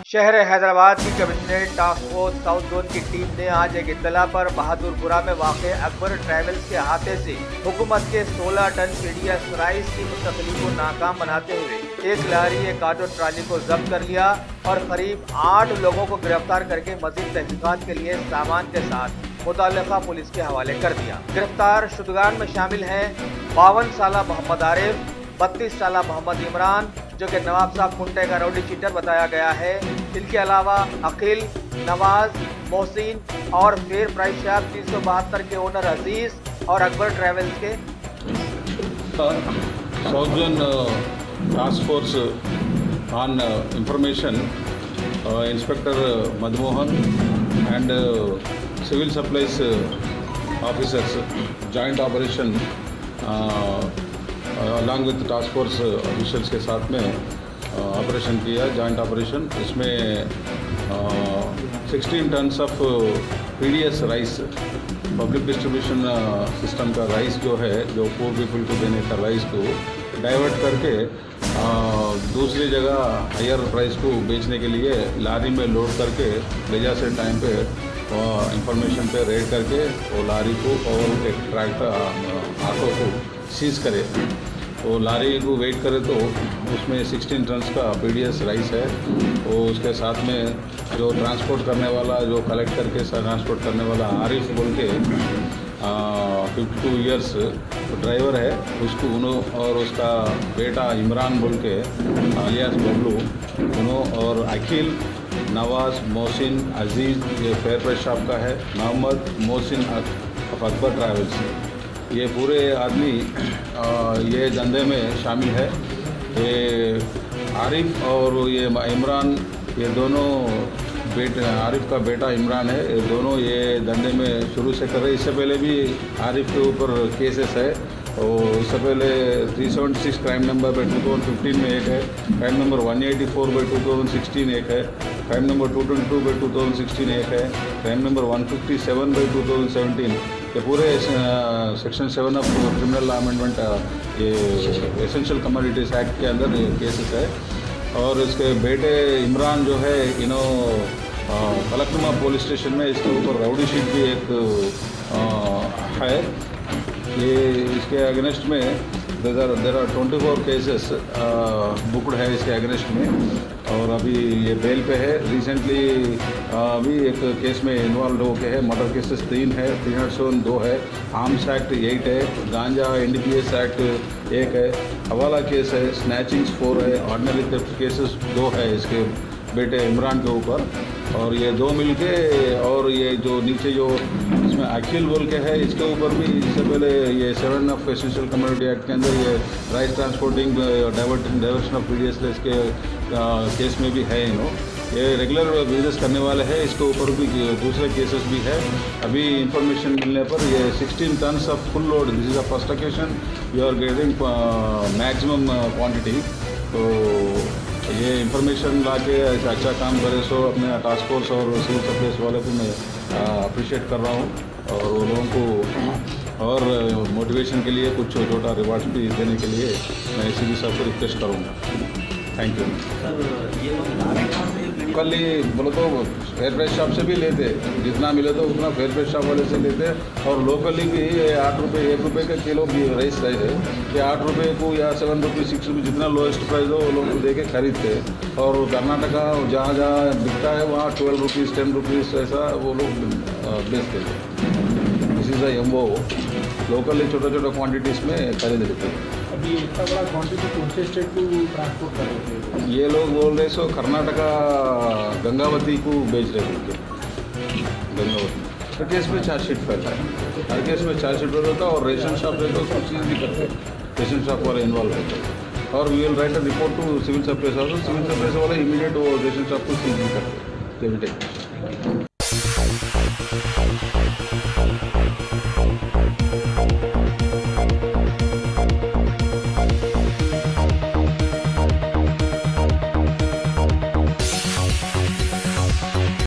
शहर हैदराबाद की commissionerate task force south zone की टीम ने आज एक इत्तला पर बहादुरपुरा में वाक़े अकबर ट्रैवल्स के अहाते से हुकूमत के 16 टन पीडीएस राइस की मुंतकली को नाकाम बनाते हुए एक लारी एक ऑटो ट्राली को जब्त कर लिया और करीब 8 लोगों को गिरफ्तार करके मजीद तहकीकात के लिए सामान के साथ मुतल्लिका पुलिस के हवाले कर दिया। गिरफ्तार शुदगान में शामिल हैं 52 साला मोहम्मद आरिफ, 32 साला मोहम्मद इमरान जो कि नवाब साहब कुंटे का राउडी चीटर बताया गया है। इनके अलावा अकील, नवाज, मोहसिन और फेयर प्राइस शॉप 372 के ओनर अजीज और अकबर ट्रैवल्स के south zone task force on information inspector Madmohan and civil supplies officers joint operation along with task force officials के साथ में ऑपरेशन किया, जॉइंट ऑपरेशन। इसमें 16 tons of PDS rice, public distribution system का rice जो है, जो पुअर पीपल को देने का राइस को डाइवर्ट करके दूसरी जगह हायर प्राइस को बेचने के लिए लारी में लोड करके लेजा से टाइम पे इंफॉर्मेशन पे रेड करके वो लारी को और एक ट्रैक्टर ऑटो को सीज करे। वो लारी को वेट करे तो उसमें 16 टन्स का पीडीएस राइस है। वो उसके साथ में जो ट्रांसपोर्ट करने वाला, जो कलेक्ट करके ट्रांसपोर्ट करने वाला आरिफ बोल के 52 ईयर्स ड्राइवर है, उसको उन्होंने और उसका बेटा इमरान बोल के अलियास बबलू उन्होंने और अकील, नवाज, मोहसिन, अजीज़ ये फेयर प्राइस शॉप का है, मोहम्मद मोहसिन ऑफ अकबर ट्रैवल्स, ये पूरे आदमी ये धंधे में शामिल है। ये आरिफ और ये इमरान, ये दोनों आरिफ का बेटा इमरान है, ये दोनों ये धंधे में शुरू से कर रहे। इससे पहले भी आरिफ के ऊपर केसेस है और इससे पहले 376 क्राइम नंबर पे 2015 में एक है, क्राइम नंबर 184 बाई 2016 एक है, क्राइम नंबर 222 बाई 2016 एक है, क्राइम नंबर 157 बाई 2017। ये पूरे सेक्शन 7 ऑफ क्रिमिनल अमेंडमेंट ये एसेंशियल कमोडिटीज एक्ट के अंदर केसेस है। और इसके बेटे इमरान जो है फलकनुमा पुलिस स्टेशन में इसके ऊपर राउडी शीट भी एक है। ये इसके अगेंस्ट में देर आर 24 केसेस बुकड है इसके अगेंस्ट में और अभी ये बेल पे है। रिसेंटली अभी एक केस में इन्वॉल्व हो के है, मर्डर केसेस 3 है, 307 2 है, आर्म्स एक्ट 8 है, गांजा एनडीपीएस एक्ट 1 है, हवाला केस है, स्नैचिंग्स 4 है, ऑर्डिनरी थेफ्ट केसेस 2 है इसके बेटे इमरान के ऊपर। और ये 2 मिलके और ये जो नीचे जो इसमें अखिल बोल के है, इसके ऊपर भी इससे पहले ये 7 ऑफ एसेंशियल कमोडिटी एक्ट के अंदर ये rice transporting diversion of PDS के केस में भी है। ये रेगुलर बिजनेस करने वाले हैं, इसके ऊपर भी दूसरे केसेस भी है। अभी इंफॉर्मेशन मिलने पर ये 16 tons of full load, this is a first occasion you are getting maximum quantity. तो ये इंफॉर्मेशन ला के अच्छा काम करे सो अपने टास्क फोर्स और सिविल सप्लाईज वाले को मैं अप्रिशिएट कर रहा हूँ और वो लोगों को और मोटिवेशन के लिए कुछ छोटा रिवार्ड भी देने के लिए मैं इसी साहब को रिक्वेस्ट करूँगा। Thank you. कल ही बोलो तो फेयर प्राइस शॉप से भी लेते, जितना मिले तो उतना फेयर प्राइस शॉप वाले से लेते और लोकली भी 8 रुपये 1 रुपये का किलो भी राइस है कि 8 रुपये को या 7 रुपये 6 रुपये जितना लोएस्ट प्राइस हो वो लोग दे के खरीदते। और कर्नाटका जहाँ जहाँ बिकता है वहाँ 12 रुपीज़ 10 रुपीज़ ऐसा वो लोग बेचते थे। दिस इज़ एमओ लोकली छोटा छोटा क्वान्टिटीज़ में खरीद लेते हैं। अभी इतना बड़ा क्वांटिटी कौन से स्टेट को ट्रांसपोर्ट कर रहे थे? ये लोग बोल रहे सो कर्नाटका गंगावती को बेच रहे थे। गंगावती हर केस में चार्जशीट फैलता है, हर केस में चार्जशीट फैलता है और रेशन शॉप रहते तो उसको चीज़ भी करते हैं, रेशन शॉप वाले इन्वॉल्व रहते हैं। और we will write a report to civil supplies also, civil supplies वाले इमीडिएट वो रेशन शॉप को सीज भी करते हैं।